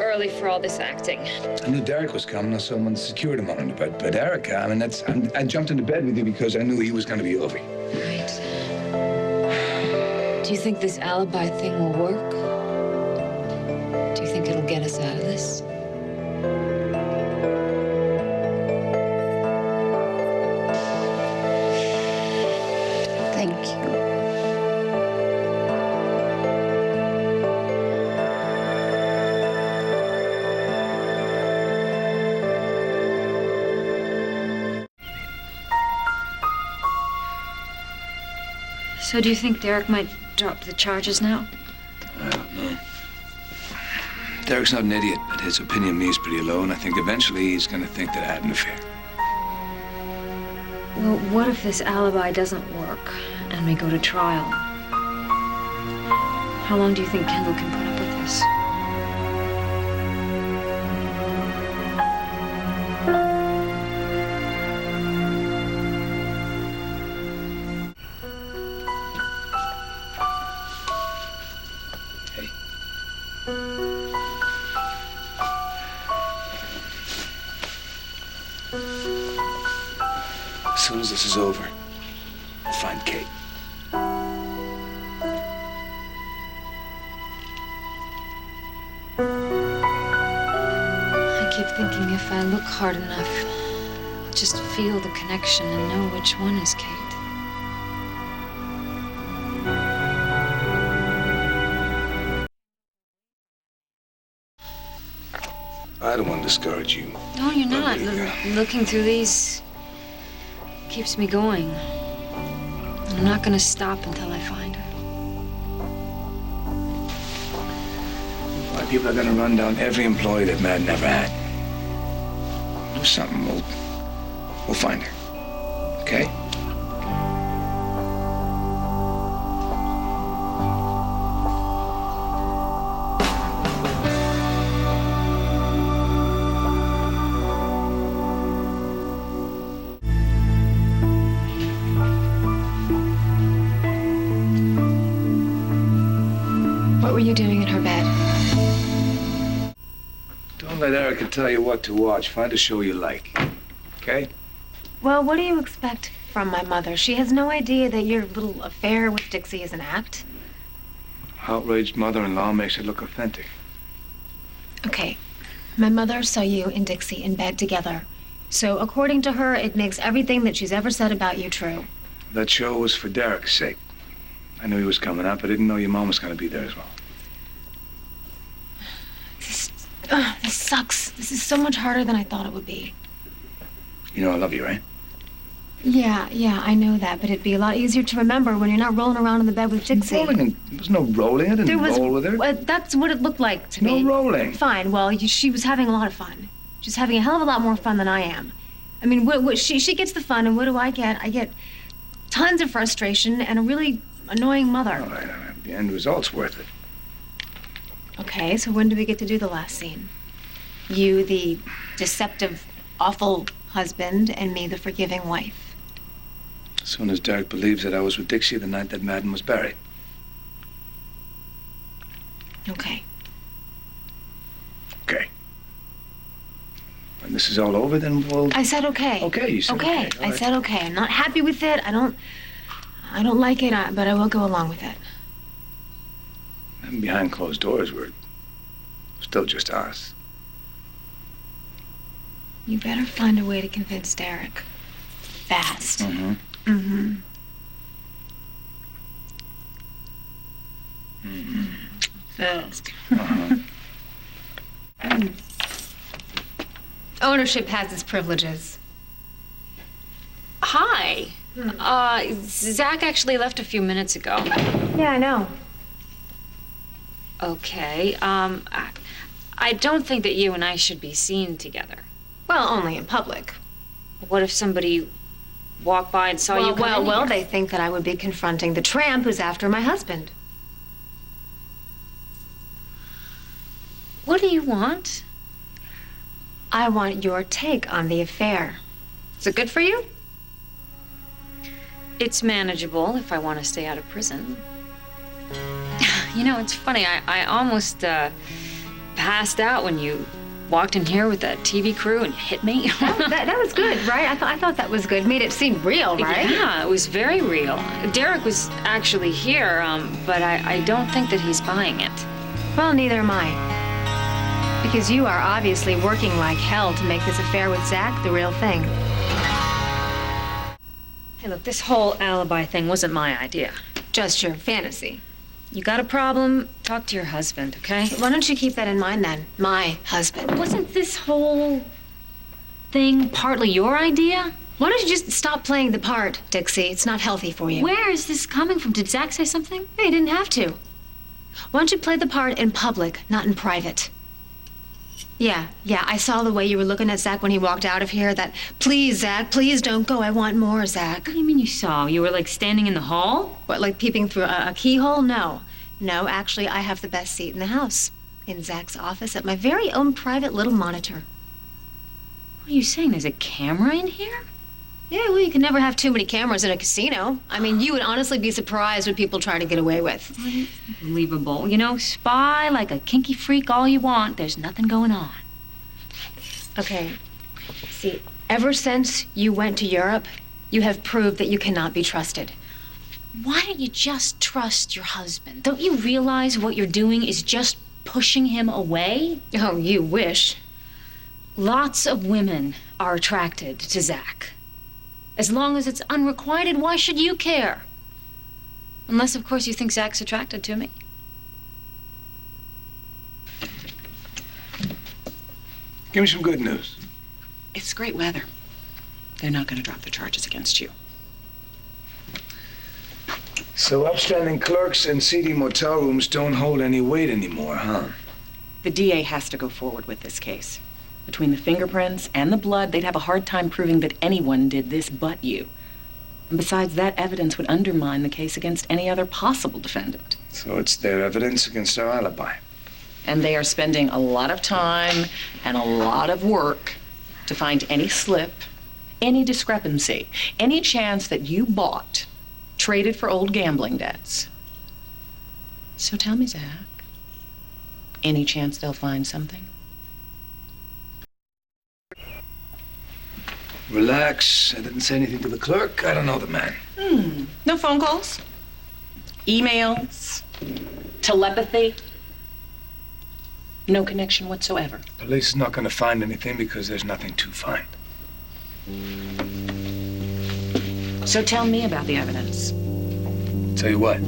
early for all this acting. I knew Derek was coming. Someone secured him under bed. But Erica, I mean, I jumped into bed with you because I knew he was going to be over. Right. Do you think this alibi thing will work? Do you think it'll get us out of this? Thank you. So do you think Derek might drop the charges now? I don't know. Derek's not an idiot, but his opinion of me is pretty low, and I think eventually he's going to think that I had an affair. Well, what if this alibi doesn't work and we go to trial? How long do you think Kendall can put up with this? Hey. As soon as this is over, I'll find Kate. I keep thinking if I look hard enough, I'll just feel the connection and know which one is Kate. I don't want to discourage you. No, you're not. Livia. Looking through these keeps me going. I'm not gonna stop until I find her. My people are going to run down every employee that Madden ever had. Do something. We'll find her. Okay? What were you doing in her bed? Don't let Erica tell you what to watch. Find a show you like. Okay? Well, what do you expect from my mother? She has no idea that your little affair with Dixie is an act. Outraged mother-in-law makes it look authentic. Okay, my mother saw you and Dixie in bed together. So according to her, it makes everything that she's ever said about you true. That show was for Derek's sake. I knew he was coming up. I didn't know your mom was going to be there as well. This sucks. This is so much harder than I thought it would be. You know I love you, right? Yeah, I know that, but it'd be a lot easier to remember when you're not rolling around in the bed with Dixie. Rolling? There was no rolling. I didn't roll with her. That's what it looked like to me. No rolling. Fine. Well, she was having a lot of fun. She's having a hell of a lot more fun than I am. I mean, she gets the fun, and what do I get? I get tons of frustration and a really annoying mother. All right. The end result's worth it. Okay, so when do we get to do the last scene? You, the deceptive, awful husband, and me, the forgiving wife. As soon as Derek believes that I was with Dixie the night that Madden was buried. Okay. Okay. When this is all over, then we'll... I said okay. Okay, you said okay. Okay, I said okay. I'm not happy with it. I don't like it, but I will go along with it. And behind closed doors, we're still just us. You better find a way to convince Derek. Fast. Mm-hmm. Mm-hmm. Mm-hmm. Fast. Uh-huh. Ownership has its privileges. Hi. Zach actually left a few minutes ago. Yeah, I know. Okay. I don't think that you and I should be seen together. Well, only in public. What if somebody walked by and saw you come in here? They think that I would be confronting the tramp who's after my husband. What do you want? I want your take on the affair. Is it good for you? It's manageable if I want to stay out of prison. You know, it's funny. I almost passed out when you walked in here with that TV crew and hit me. That was good, right? I thought that was good. Made it seem real, right? Yeah, it was very real. Derek was actually here, but I don't think that he's buying it. Well, neither am I. Because you are obviously working like hell to make this affair with Zach the real thing. Hey, look, this whole alibi thing wasn't my idea. Just your fantasy. You got a problem? Talk to your husband, okay? Why don't you keep that in mind then? My husband. Wasn't this whole thing partly your idea? Why don't you just stop playing the part, Dixie? It's not healthy for you. Where is this coming from? Did Zach say something? Hey, you didn't have to. Why don't you play the part in public, not in private? Yeah, I saw the way you were looking at Zach when he walked out of here. That, please, Zach, please don't go. I want more, Zach. What do you mean you saw? You were like standing in the hall? What, like peeping through a keyhole? No, actually, I have the best seat in the house. In Zach's office at my very own private little monitor. What are you saying? There's a camera in here? Yeah, well, you can never have too many cameras in a casino. I mean, you would honestly be surprised what people try to get away with. Unbelievable. You know, spy like a kinky freak all you want. There's nothing going on. Okay, see, ever since you went to Europe, you have proved that you cannot be trusted. Why don't you just trust your husband? Don't you realize what you're doing is just pushing him away? Oh, you wish. Lots of women are attracted to Zach. As long as it's unrequited, why should you care? Unless, of course, you think Zach's attracted to me. Give me some good news. It's great weather. They're not going to drop the charges against you. So upstanding clerks and seedy motel rooms don't hold any weight anymore, huh? The DA has to go forward with this case. Between the fingerprints and the blood, they'd have a hard time proving that anyone did this but you. And besides, that evidence would undermine the case against any other possible defendant. So it's their evidence against our alibi. And they are spending a lot of time and a lot of work to find any slip, any discrepancy, any chance that you bought, traded for old gambling debts. So tell me, Zach, any chance they'll find something? Relax. I didn't say anything to the clerk. I don't know the man. No phone calls? Emails? Telepathy? No connection whatsoever. Police is not going to find anything because there's nothing to find. So tell me about the evidence. Tell you what.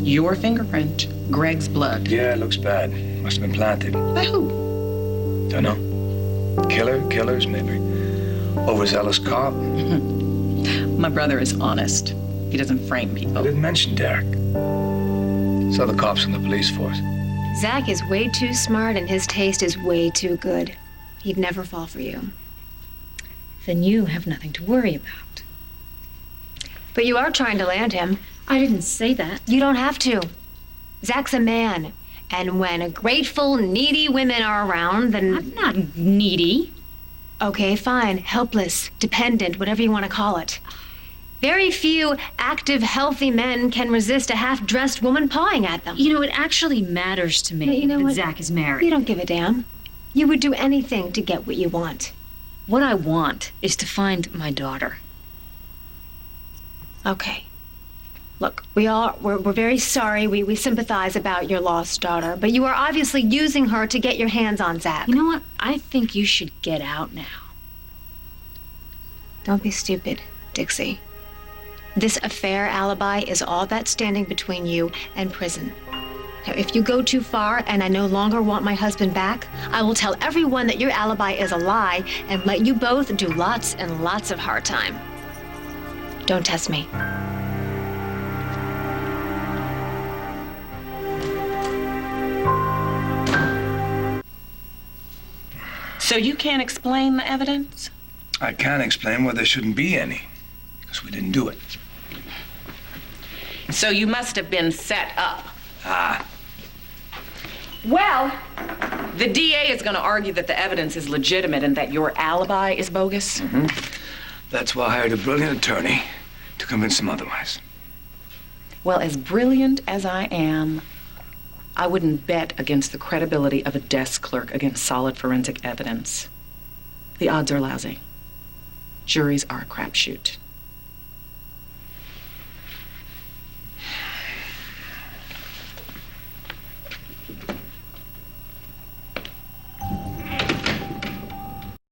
Your fingerprint, Greg's blood. Yeah, it looks bad. Must have been planted. By who? Don't know. Killers, maybe. Overzealous cop. My brother is honest. He doesn't frame I people. didn't mention Derek. Saw the cops on the police force. Zach is way too smart and his taste is way too good. He'd never fall for you. Then you have nothing to worry about. But you are trying to land him. I didn't say that. You don't have to. Zach's a man. And when grateful, needy women are around, then... I'm not needy. Okay, fine. Helpless, dependent, whatever you want to call it. Very few active, healthy men can resist a half-dressed woman pawing at them. You know, it actually matters to me You know that what? Zach is married. You don't give a damn. You would do anything to get what you want. What I want is to find my daughter. Okay. Look, we're very sorry. We sympathize about your lost daughter, but you are obviously using her to get your hands on Zach. You know what? I think you should get out now. Don't be stupid, Dixie. This affair alibi is all that's standing between you and prison. Now, if you go too far and I no longer want my husband back, I will tell everyone that your alibi is a lie and let you both do lots and lots of hard time. Don't test me. So you can't explain the evidence? I can't explain why there shouldn't be any, because we didn't do it. So you must have been set up. Ah, Well, the DA is going to argue that the evidence is legitimate and that your alibi is bogus. that's why I hired a brilliant attorney to convince him otherwise. Well, as brilliant as I am, I wouldn't bet against the credibility of a desk clerk against solid forensic evidence. The odds are lousy. Juries are a crapshoot.